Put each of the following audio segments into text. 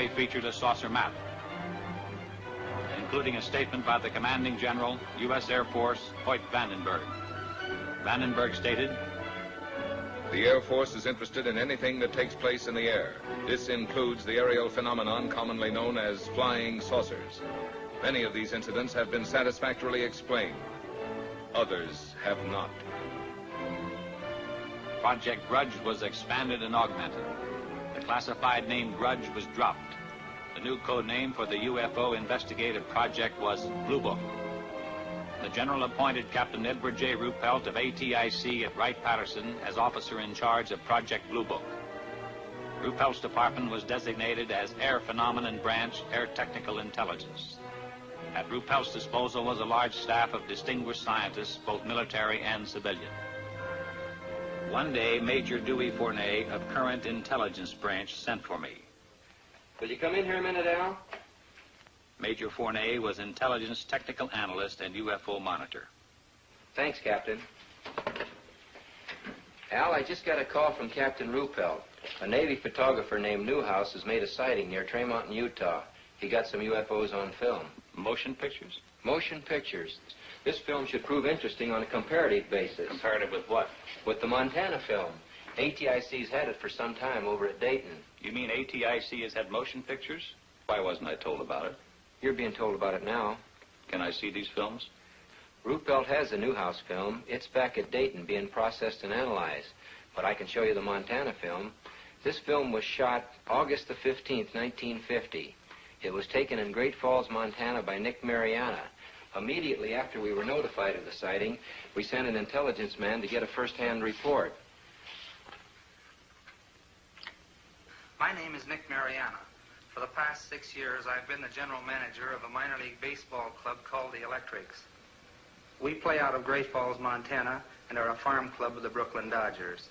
story featured a saucer map, including a statement by the commanding general, U.S. Air Force, Hoyt Vandenberg. Vandenberg stated, "The Air Force is interested in anything that takes place in the air. This includes the aerial phenomenon commonly known as flying saucers. Many of these incidents have been satisfactorily explained. Others have not." Project Grudge was expanded and augmented. The classified name Grudge was dropped. The new code name for the UFO investigative project was Blue Book. The general appointed Captain Edward J. Ruppelt of ATIC at Wright-Patterson as officer in charge of Project Blue Book. Ruppelt's department was designated as Air Phenomenon Branch, Air Technical Intelligence. At Ruppelt's disposal was a large staff of distinguished scientists, both military and civilian. One day, Major Dewey Fournay of Current Intelligence Branch sent for me. "Will you come in here a minute, Al?" Major Fournay was intelligence technical analyst and UFO monitor. "Thanks, Captain." "Al, I just got a call from Captain Ruppelt. A Navy photographer named Newhouse has made a sighting near Tremont in Utah. He got some UFOs on film." Motion pictures? "Motion pictures. This film should prove interesting on a comparative basis." Comparative with what? "With the Montana film. ATIC's had it for some time over at Dayton." You mean ATIC has had motion pictures? Why wasn't I told about it? "You're being told about it now." Can I see these films? Ruppelt has a Newhouse film. It's back at Dayton being processed and analyzed. But I can show you the Montana film. This film was shot August the 15th, 1950. It was taken in Great Falls, Montana by Nick Mariana. Immediately after we were notified of the sighting, we sent an intelligence man to get a first-hand report. My name is Nick Mariana. For the past 6 years, I've been the general manager of a minor league baseball club called the Electrics. We play out of Great Falls, Montana, and are a farm club of the Brooklyn Dodgers.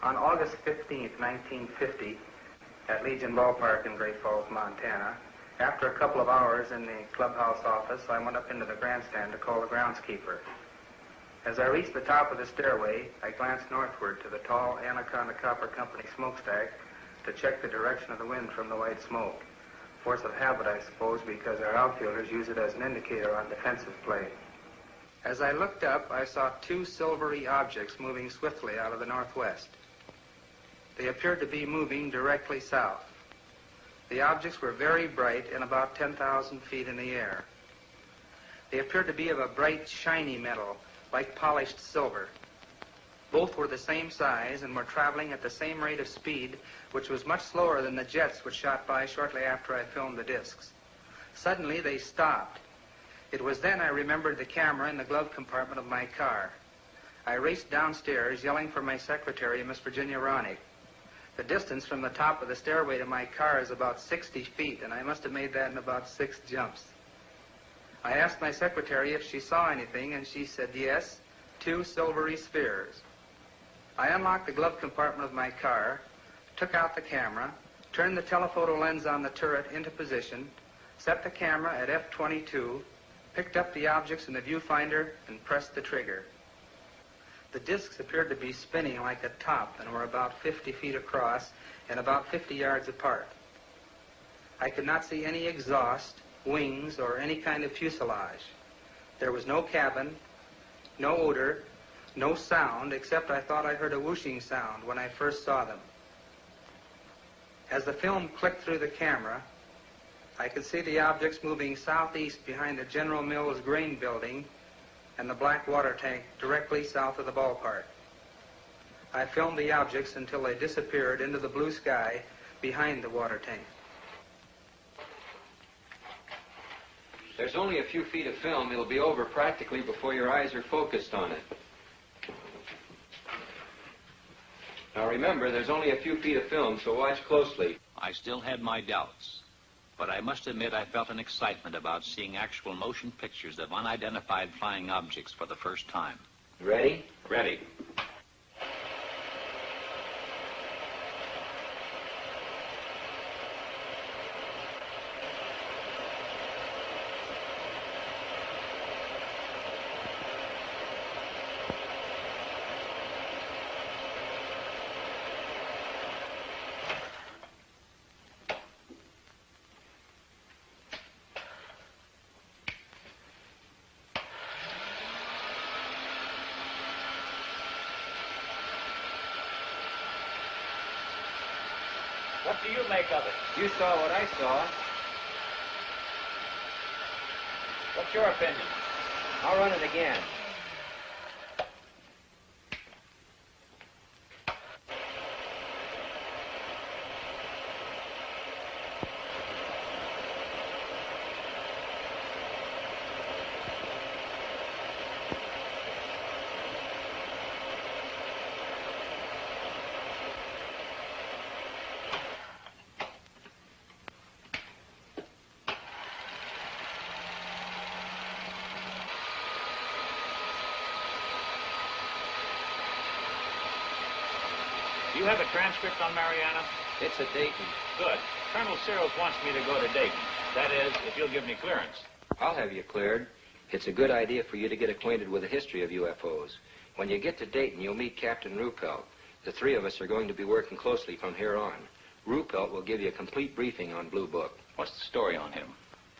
On August 15th, 1950, at Legion Ballpark in Great Falls, Montana, after a couple of hours in the clubhouse office, I went up into the grandstand to call the groundskeeper. As I reached the top of the stairway, I glanced northward to the tall Anaconda Copper Company smokestack to check the direction of the wind from the white smoke. Force of habit, I suppose, because our outfielders use it as an indicator on defensive play. As I looked up, I saw two silvery objects moving swiftly out of the northwest. They appeared to be moving directly south. The objects were very bright and about 10,000 feet in the air. They appeared to be of a bright, shiny metal, like polished silver. Both were the same size and were traveling at the same rate of speed, which was much slower than the jets which shot by shortly after I filmed the discs. Suddenly, they stopped. It was then I remembered the camera in the glove compartment of my car. I raced downstairs, yelling for my secretary, Miss Virginia Ronick. The distance from the top of the stairway to my car is about 60 feet, and I must have made that in about 6 jumps. I asked my secretary if she saw anything, and she said yes, 2 silvery spheres. I unlocked the glove compartment of my car, took out the camera, turned the telephoto lens on the turret into position, set the camera at f/22, picked up the objects in the viewfinder, and pressed the trigger. The discs appeared to be spinning like a top and were about 50 feet across and about 50 yards apart. I could not see any exhaust, wings, or any kind of fuselage. There was no cabin, no odor, no sound, except I thought I heard a whooshing sound when I first saw them. As the film clicked through the camera, I could see the objects moving southeast behind the General Mills grain building and the black water tank directly south of the ballpark. I filmed the objects until they disappeared into the blue sky behind the water tank. There's only a few feet of film. It'll be over practically before your eyes are focused on it. Now remember, there's only a few feet of film, so watch closely. I still had my doubts, but I must admit I felt an excitement about seeing actual motion pictures of unidentified flying objects for the first time. Ready? Ready. What do you make of it? You saw what I saw. What's your opinion? I'll run it again. Do you have a transcript on Mariana? It's at Dayton. Good. Colonel Searles wants me to go to Dayton. That is, if you'll give me clearance. I'll have you cleared. It's a good idea for you to get acquainted with the history of UFOs. When you get to Dayton, you'll meet Captain Ruppelt. The three of us are going to be working closely from here on. Ruppelt will give you a complete briefing on Blue Book. What's the story on him?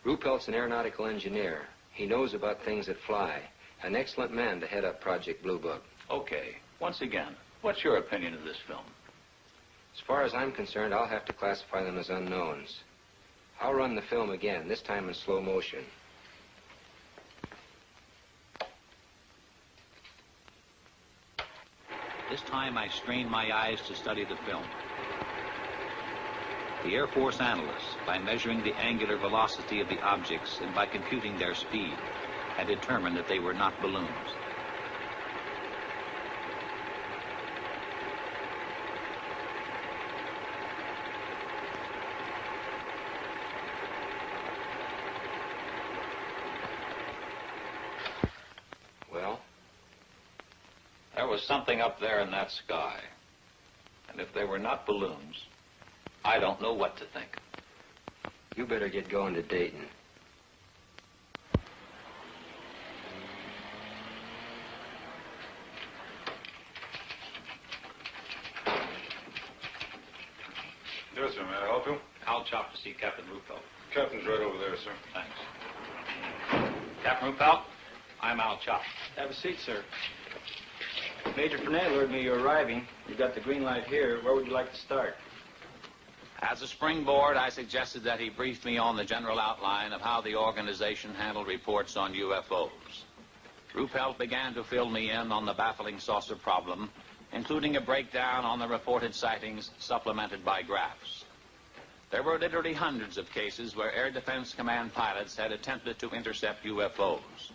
Ruppelt's an aeronautical engineer. He knows about things that fly. An excellent man to head up Project Blue Book. Okay. Once again, what's your opinion of this film? As far as I'm concerned, I'll have to classify them as unknowns. I'll run the film again, this time in slow motion. This time I strained my eyes to study the film. The Air Force analysts, by measuring the angular velocity of the objects and by computing their speed, had determined that they were not balloons. Well? There was something up there in that sky. And if they were not balloons, I don't know what to think. You better get going to Dayton. Yes, sir. May I help you? I'll chop to see Captain Ruppelt. Captain's right over there, sir. Thanks. Captain Ruppelt, I'm Al Chop. Have a seat, sir. Major Fernet alerted me you're arriving. You've got the green light here. Where would you like to start? As a springboard, I suggested that he brief me on the general outline of how the organization handled reports on UFOs. Ruppelt began to fill me in on the baffling saucer problem, including a breakdown on the reported sightings supplemented by graphs. There were literally hundreds of cases where Air Defense Command pilots had attempted to intercept UFOs.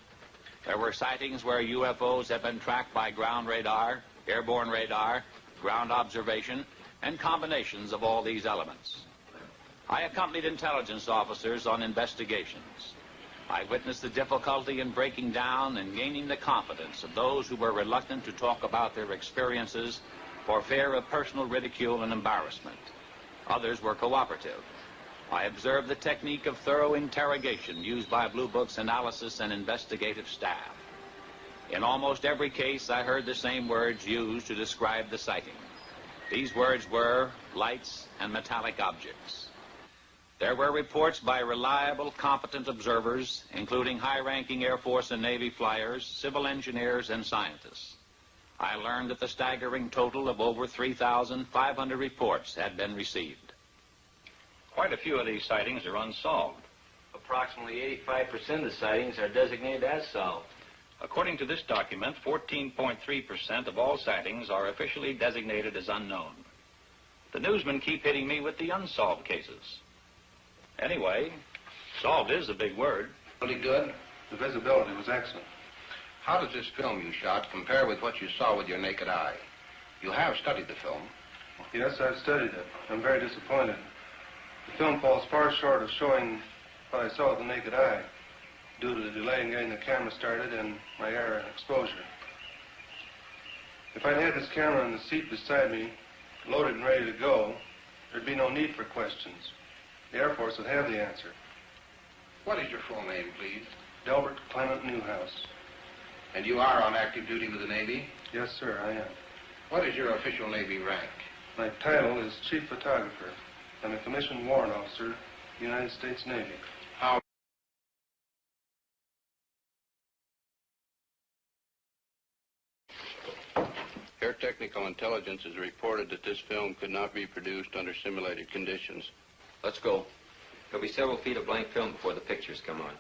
There were sightings where UFOs had been tracked by ground radar, airborne radar, ground observation, and combinations of all these elements. I accompanied intelligence officers on investigations. I witnessed the difficulty in breaking down and gaining the confidence of those who were reluctant to talk about their experiences for fear of personal ridicule and embarrassment. Others were cooperative. I observed the technique of thorough interrogation used by Blue Book's analysis and investigative staff. In almost every case, I heard the same words used to describe the sighting. These words were lights and metallic objects. There were reports by reliable, competent observers, including high-ranking Air Force and Navy flyers, civil engineers, and scientists. I learned that the staggering total of over 3,500 reports had been received. Quite a few of these sightings are unsolved. Approximately 85% of the sightings are designated as solved. According to this document, 14.3% of all sightings are officially designated as unknown. The newsmen keep hitting me with the unsolved cases. Anyway, solved is a big word. Really good. The visibility was excellent. How does this film you shot compare with what you saw with your naked eye? You have studied the film. Yes, I've studied it. I'm very disappointed. The film falls far short of showing what I saw with the naked eye due to the delay in getting the camera started and my error in exposure. If I'd had this camera in the seat beside me, loaded and ready to go, there'd be no need for questions. The Air Force would have the answer. What is your full name, please? Delbert Clement Newhouse. And you are on active duty with the Navy? Yes, sir, I am. What is your official Navy rank? My title is Chief Photographer. I'm a commissioned warrant officer, United States Navy. How? Air Technical Intelligence has reported that this film could not be produced under simulated conditions. Let's go. There'll be several feet of blank film before the pictures come on.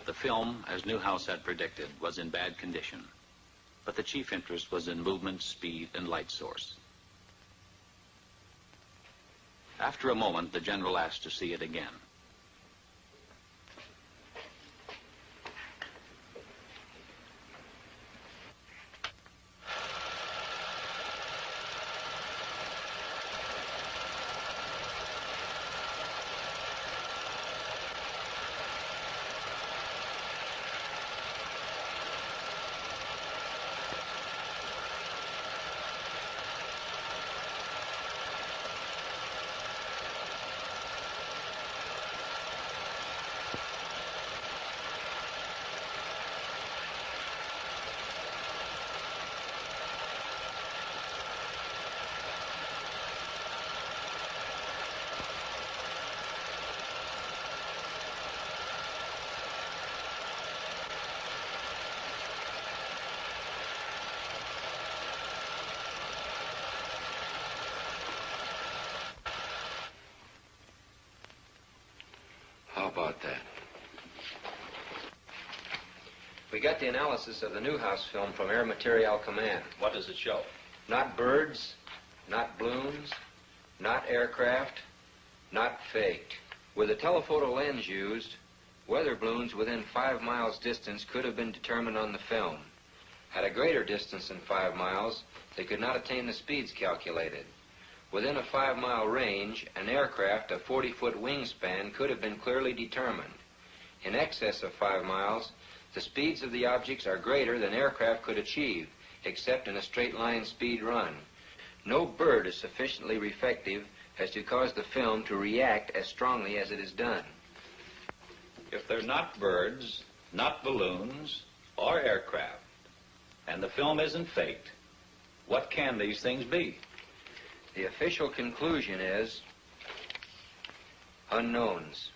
The film, as Newhouse had predicted, was in bad condition, but the chief interest was in movement, speed, and light source. After a moment, the general asked to see it again. How about that? We got the analysis of the Newhouse film from Air Materiel Command. What does it show? Not birds, not balloons, not aircraft, not faked. With the telephoto lens used, weather balloons within 5 miles distance could have been determined on the film. At a greater distance than 5 miles, they could not attain the speeds calculated. Within a 5-mile range, an aircraft of 40-foot wingspan could have been clearly determined. In excess of 5 miles, the speeds of the objects are greater than aircraft could achieve, except in a straight-line speed run. No bird is sufficiently reflective as to cause the film to react as strongly as it is done. If they're not birds, not balloons, or aircraft, and the film isn't faked, what can these things be? The official conclusion is unknowns.